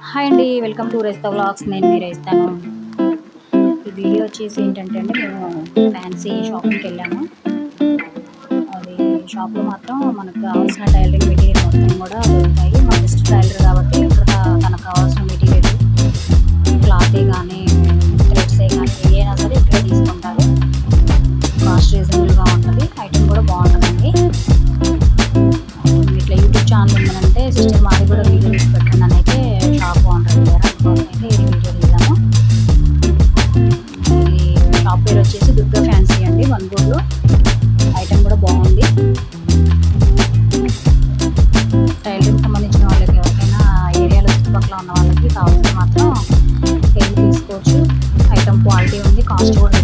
Hi అండి, welcome to రైస్తా vlogs. నేను మీ రైస్తాను. ఈ వీడియో వచ్చేసి ఏంటంటే అండి, మేము ఫ్యాన్సీ షాపింగ్కి వెళ్ళాము. అది షాప్లో మాత్రం మనకు కావాల్సిన టైలరింగ్ మెటీరియల్ మొత్తం కూడా దొరుకుతాయి. మా బెస్ట్ టైలర్ కాబట్టి ఇక్కడ తనకు కావాల్సిన మెటీరియల్ క్లాతే కానీ థ్రెడ్సే కానీ ఏదైనా సరే ఇక్కడే తీసుకుంటారు. కాస్ట్ రీజనబుల్గా ఉంటుంది, ఐటమ్ కూడా బాగుంటుందండి. ఇట్లా యూట్యూబ్ ఛానల్ ఉందనంటే సిస్టర్ మాది కూడా వీడియో తీసి పెట్టండి అని అయితే షాప్ బాగుంటుంది కదా, అందుకోసం అయితే ఇది వీడియో తీద్దాము. ఈ షాప్ పేరు వచ్చేసి దుర్గా ఫ్యాన్సీ అండి, వన్గూర్లో. ఐటమ్ కూడా బాగుంది. టైలరింగ్ సంబంధించిన వాళ్ళకి ఎవరికైనా ఏరియాలో చుట్టుపక్కల ఉన్న వాళ్ళకి కావాల్సిన మాత్రం వెళ్ళి తీసుకోవచ్చు. ఐటమ్ క్వాలిటీ ఉంది, కాస్ట్ కూడా